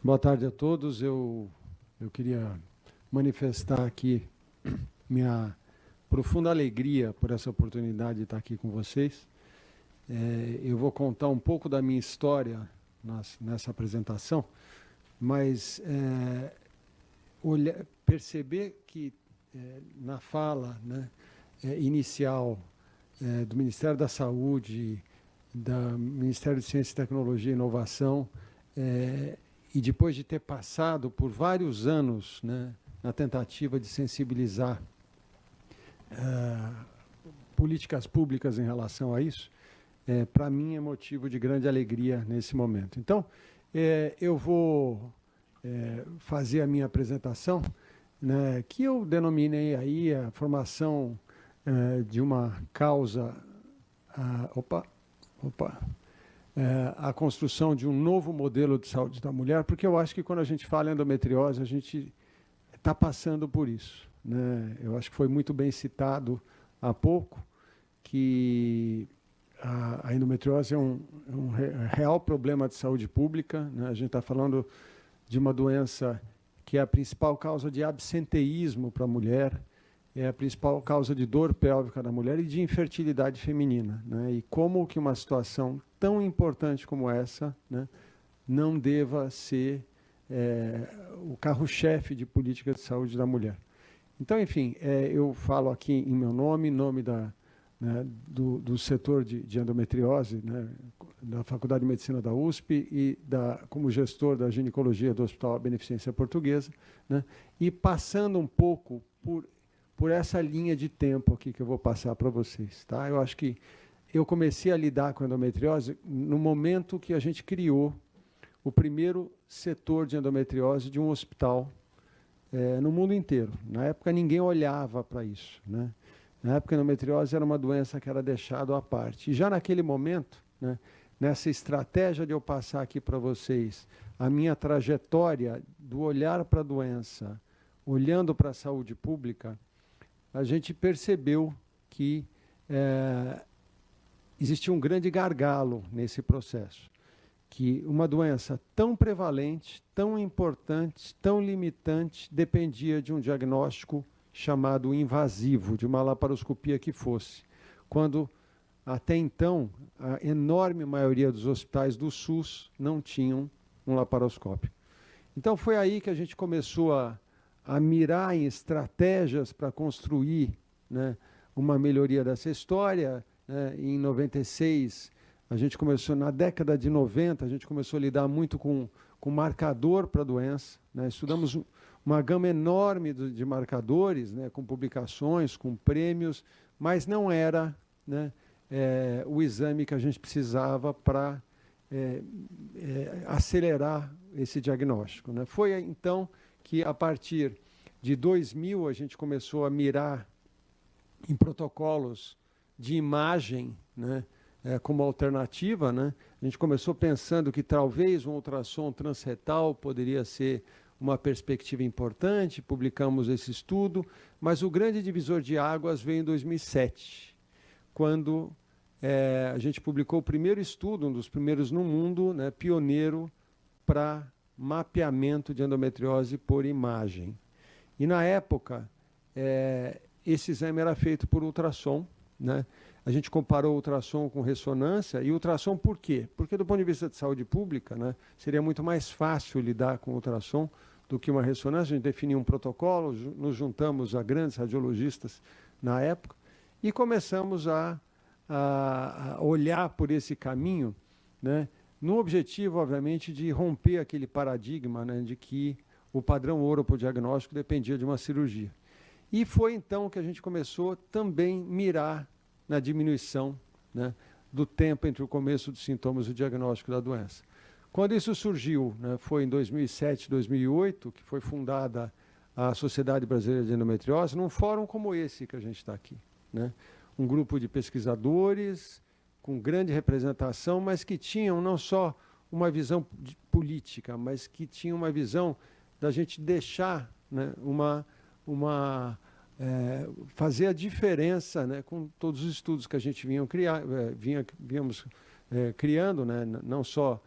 Boa tarde a todos. Eu queria manifestar aqui minha profunda alegria por essa oportunidade de estar aqui com vocês. Eu vou contar um pouco da minha história nessa apresentação, mas perceber que na fala inicial do Ministério da Saúde, do Ministério de Ciência, Tecnologia e Inovação, e depois de ter passado por vários anos na tentativa de sensibilizar políticas públicas em relação a isso, para mim é motivo de grande alegria nesse momento. Então, eu vou fazer a minha apresentação, que eu denominei aí a formação de uma causa... a construção de um novo modelo de saúde da mulher, porque eu acho que quando a gente fala em endometriose, a gente está passando por isso. Eu acho que foi muito bem citado há pouco que a endometriose é um real problema de saúde pública. A gente está falando de uma doença que é a principal causa de absenteísmo para a mulher, é a principal causa de dor pélvica da mulher e de infertilidade feminina. E como que uma situação tão importante como essa não deva ser o carro-chefe de política de saúde da mulher. Então, enfim, eu falo aqui em meu nome, em nome do setor de endometriose, da Faculdade de Medicina da USP e como gestor da ginecologia do Hospital Beneficência Portuguesa, e passando um pouco por essa linha de tempo aqui que eu vou passar para vocês. Tá? Eu acho que eu comecei a lidar com a endometriose no momento que a gente criou o primeiro setor de endometriose de um hospital no mundo inteiro. Na época, ninguém olhava para isso. Na época, a endometriose era uma doença que era deixada à parte. E já naquele momento, nessa estratégia de eu passar aqui para vocês a minha trajetória do olhar para a doença, olhando para a saúde pública, a gente percebeu que existia um grande gargalo nesse processo, que uma doença tão prevalente, tão importante, tão limitante, dependia de um diagnóstico chamado invasivo, de uma laparoscopia que fosse, quando até então a enorme maioria dos hospitais do SUS não tinham um laparoscópio. Então foi aí que a gente começou a mirar em estratégias para construir uma melhoria dessa história. Em 96, a gente começou, na década de 90, a gente começou a lidar muito com marcador para a doença. Estudamos uma gama enorme de marcadores, com publicações, com prêmios, mas não era o exame que a gente precisava para acelerar esse diagnóstico. Foi então que, a partir de 2000, a gente começou a mirar em protocolos de imagem, como alternativa. A gente começou pensando que talvez um ultrassom transretal poderia ser uma perspectiva importante, publicamos esse estudo, mas o grande divisor de águas veio em 2007, quando a gente publicou o primeiro estudo, um dos primeiros no mundo, pioneiro, para mapeamento de endometriose por imagem. E, na época, esse exame era feito por ultrassom. A gente comparou o ultrassom com ressonância. E ultrassom por quê? Porque, do ponto de vista de saúde pública, seria muito mais fácil lidar com ultrassom do que uma ressonância. A gente definiu um protocolo, nos juntamos a grandes radiologistas na época e começamos a olhar por esse caminho, no objetivo, obviamente, de romper aquele paradigma de que o padrão ouro para o diagnóstico dependia de uma cirurgia. E foi então que a gente começou também mirar na diminuição do tempo entre o começo dos sintomas e o diagnóstico da doença. Quando isso surgiu, foi em 2007, 2008, que foi fundada a Sociedade Brasileira de Endometriose, num fórum como esse que a gente está aqui. Um grupo de pesquisadores com grande representação, mas que tinham não só uma visão política, mas que tinham uma visão da gente deixar fazer a diferença com todos os estudos que a gente víamos criando, não só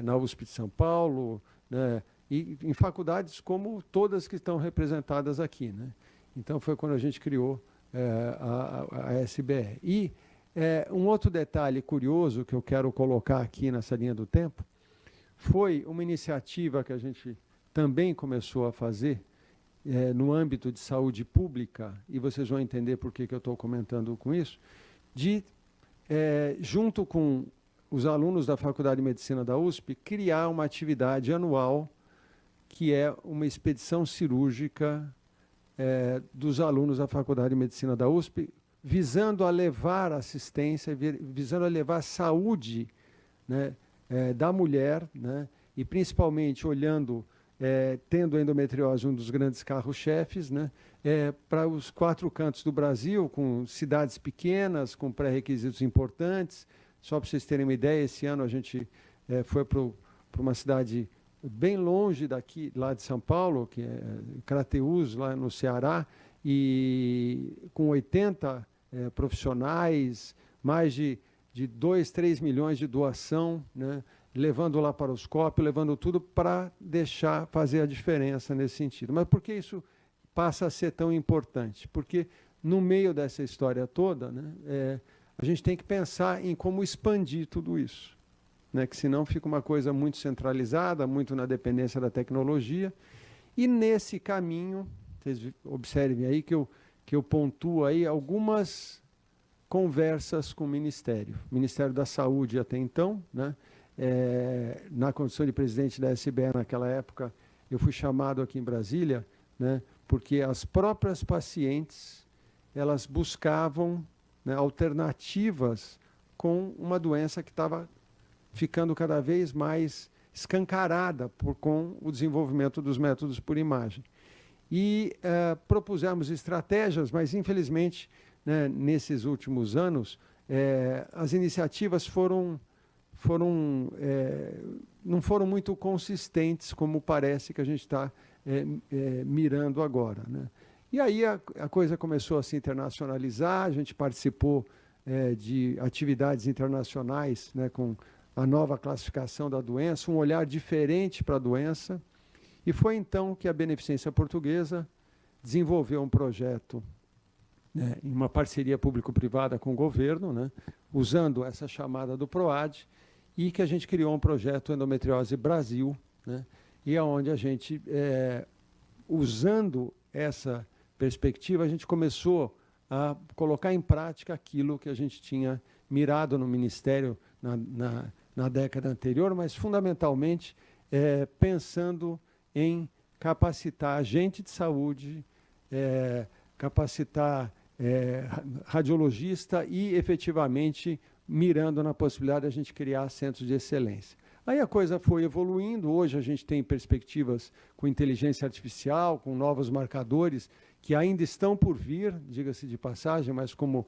na USP de São Paulo, né? E em faculdades como todas que estão representadas aqui, né? Então, foi quando a gente criou a SBR. E um outro detalhe curioso que eu quero colocar aqui nessa linha do tempo foi uma iniciativa que a gente também começou a fazer no âmbito de saúde pública, e vocês vão entender por que eu estou comentando com isso, de, junto com os alunos da Faculdade de Medicina da USP, criar uma atividade anual que é uma expedição cirúrgica dos alunos da Faculdade de Medicina da USP, visando a levar assistência, visando a levar saúde, né, da mulher, né, e principalmente olhando, tendo a endometriose um dos grandes carros-chefes, né, para os 4 cantos do Brasil, com cidades pequenas, com pré-requisitos importantes. Só para vocês terem uma ideia, esse ano a gente foi para uma cidade bem longe daqui, lá de São Paulo, que é Crateús, lá no Ceará, e com 80 profissionais, mais de 2, 3 milhões de doação, né, levando laparoscópio, levando tudo para fazer a diferença nesse sentido. Mas por que isso passa a ser tão importante? Porque no meio dessa história toda, né, a gente tem que pensar em como expandir tudo isso, né, que senão fica uma coisa muito centralizada, muito na dependência da tecnologia. E nesse caminho, vocês observem aí que eu pontuo aí algumas conversas com o Ministério da Saúde até então, né, na condição de presidente da SBE naquela época, eu fui chamado aqui em Brasília, né, porque as próprias pacientes, elas buscavam, né, alternativas com uma doença que estava ficando cada vez mais escancarada com o desenvolvimento dos métodos por imagem. E propusemos estratégias, mas, infelizmente, né, nesses últimos anos, as iniciativas não foram muito consistentes, como parece que a gente está mirando agora, né? E aí a coisa começou a se internacionalizar, a gente participou de atividades internacionais, né, com a nova classificação da doença, um olhar diferente para a doença. E foi então que a Beneficência Portuguesa desenvolveu um projeto, né, em uma parceria público-privada com o governo, né, usando essa chamada do PROAD, e que a gente criou um projeto Endometriose Brasil, né, e onde a gente, usando essa perspectiva, a gente começou a colocar em prática aquilo que a gente tinha mirado no Ministério na década anterior, mas fundamentalmente pensando em capacitar agente de saúde, capacitar radiologista e, efetivamente, mirando na possibilidade de a gente criar centros de excelência. Aí a coisa foi evoluindo, hoje a gente tem perspectivas com inteligência artificial, com novos marcadores, que ainda estão por vir, diga-se de passagem, mas como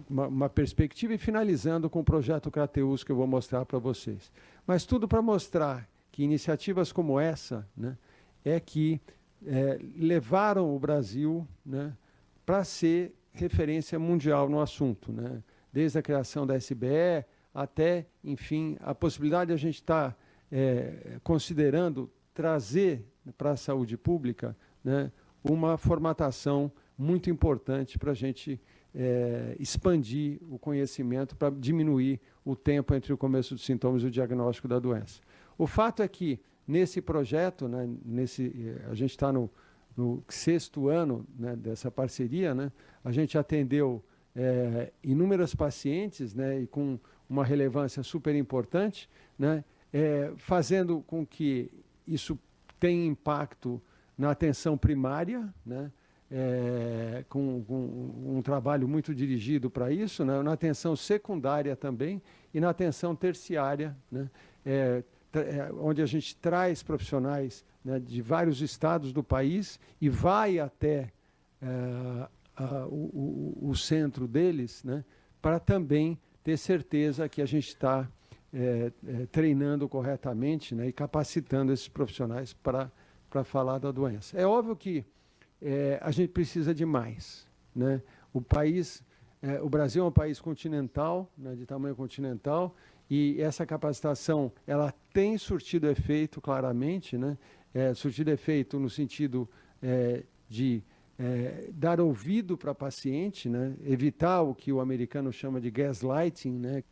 uma perspectiva, e finalizando com o projeto Crateús, que eu vou mostrar para vocês. Mas tudo para mostrar que iniciativas como essa, né, que levaram o Brasil, né, para ser referência mundial no assunto, né, desde a criação da SBE até, enfim, a possibilidade de a gente estar considerando trazer para a saúde pública, né, uma formatação muito importante para a gente expandir o conhecimento, para diminuir o tempo entre o começo dos sintomas e o diagnóstico da doença. O fato é que, nesse projeto, né, a gente está no 6º ano, né, dessa parceria, né, a gente atendeu inúmeras pacientes, né, e com uma relevância super importante, né, fazendo com que isso tenha impacto na atenção primária, né, com um trabalho muito dirigido para isso, né, na atenção secundária também e na atenção terciária, né, onde a gente traz profissionais, né, de vários estados do país e vai até o centro deles, né, para também ter certeza que a gente está treinando corretamente, né, e capacitando esses profissionais para falar da doença. É óbvio que a gente precisa de mais, né? O Brasil é um país continental, né, de tamanho continental, e essa capacitação ela tem surtido efeito claramente, né? Surtido efeito no sentido de dar ouvido para paciente, né? Evitar o que o americano chama de gaslighting, né?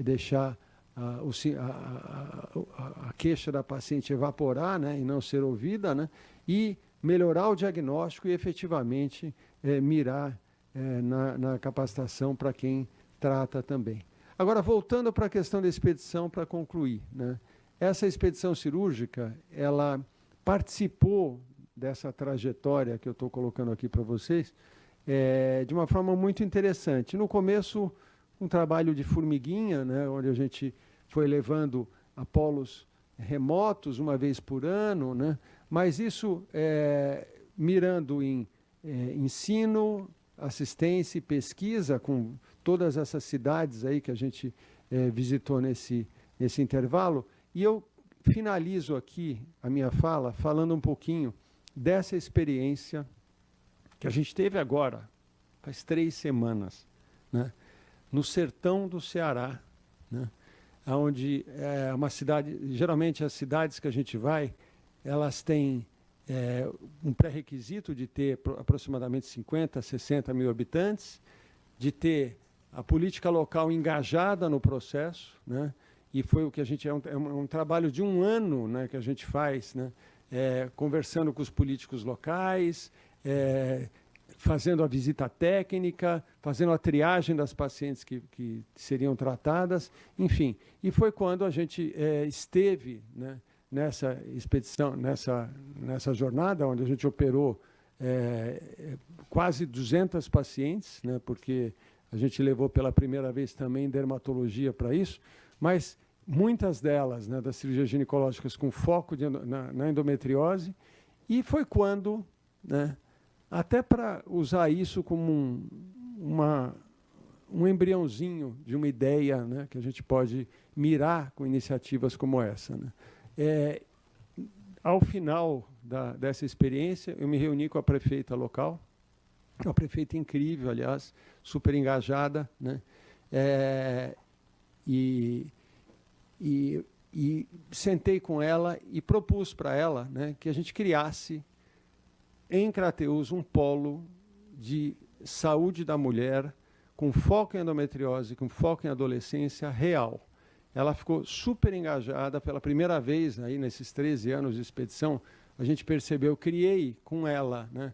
Deixar a queixa da paciente evaporar, né? E não ser ouvida, né? E melhorar o diagnóstico e efetivamente mirar na capacitação para quem trata também. Agora, voltando para a questão da expedição, para concluir, né? Essa expedição cirúrgica, ela participou dessa trajetória que eu estou colocando aqui para vocês de uma forma muito interessante. No começo, um trabalho de formiguinha, né? Onde a gente foi levando a polos remotos uma vez por ano, né? Mas isso mirando em ensino, assistência e pesquisa com todas essas cidades aí que a gente visitou nesse intervalo. E eu finalizo aqui a minha fala falando um pouquinho dessa experiência que a gente teve agora, faz 3 semanas, né? No sertão do Ceará, né? Onde é uma cidade, geralmente as cidades que a gente vai, elas têm um pré-requisito de ter aproximadamente 50, 60 mil habitantes, de ter a política local engajada no processo, né? E foi o que a gente um trabalho de 1 ano, né, que a gente faz, né? Conversando com os políticos locais, fazendo a visita técnica, fazendo a triagem das pacientes que seriam tratadas, enfim. E foi quando a gente esteve, né, nessa expedição, nessa jornada, onde a gente operou quase 200 pacientes, né, porque a gente levou pela primeira vez também dermatologia para isso, mas muitas delas, né, das cirurgias ginecológicas com foco na endometriose, e foi quando, né, até para usar isso como um embriãozinho de uma ideia, né, que a gente pode mirar com iniciativas como essa, né. Ao final dessa experiência, eu me reuni com a prefeita local, uma prefeita incrível, aliás, super engajada, né, e sentei com ela e propus para ela, né, que a gente criasse em Crateús um polo de saúde da mulher com foco em endometriose, com foco em adolescência real. Ela ficou super engajada pela primeira vez aí nesses 13 anos de expedição. A gente percebeu, criei com ela, né,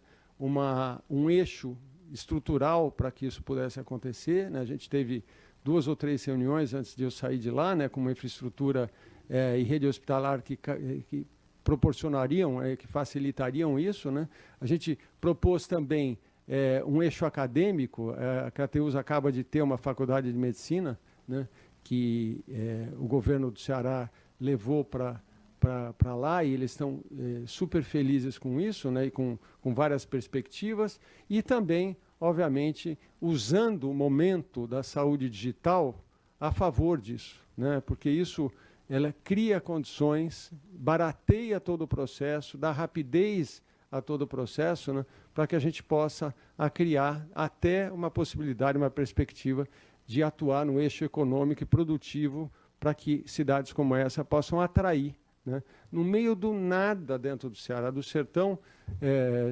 um eixo estrutural para que isso pudesse acontecer, né? A gente teve 2 ou 3 reuniões antes de eu sair de lá, né, com uma infraestrutura e rede hospitalar que proporcionariam, que facilitariam isso, né? A gente propôs também um eixo acadêmico. A Crateús acaba de ter uma faculdade de medicina, né, que o governo do Ceará levou para lá, e eles estão super felizes com isso, né, e com várias perspectivas, e também, obviamente, usando o momento da saúde digital a favor disso, né, porque isso ela cria condições, barateia todo o processo, dá rapidez a todo o processo, né, para que a gente possa criar até uma possibilidade, uma perspectiva de atuar no eixo econômico e produtivo para que cidades como essa possam atrair, né, no meio do nada dentro do Ceará, do sertão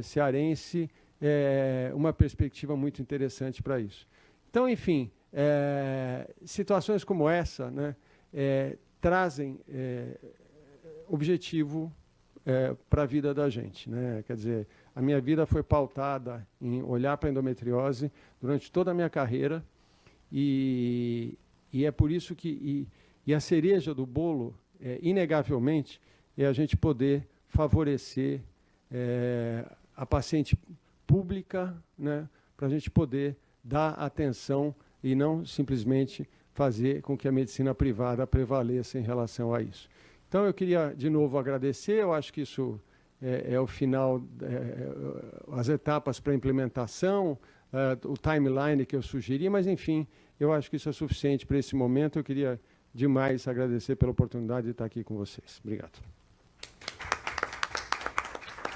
cearense, uma perspectiva muito interessante para isso. Então, enfim, situações como essa, né, trazem objetivo para a vida da gente, né? Quer dizer, a minha vida foi pautada em olhar para a endometriose durante toda a minha carreira, e é por isso que a cereja do bolo, inegavelmente, é a gente poder favorecer a paciente pública, né, para a gente poder dar atenção e não simplesmente fazer com que a medicina privada prevaleça em relação a isso. Então, eu queria, de novo, agradecer. Eu acho que isso é o final, as etapas para a implementação, o timeline que eu sugeri, mas, enfim, eu acho que isso é suficiente para esse momento. Eu queria demais agradecer pela oportunidade de estar aqui com vocês. Obrigado.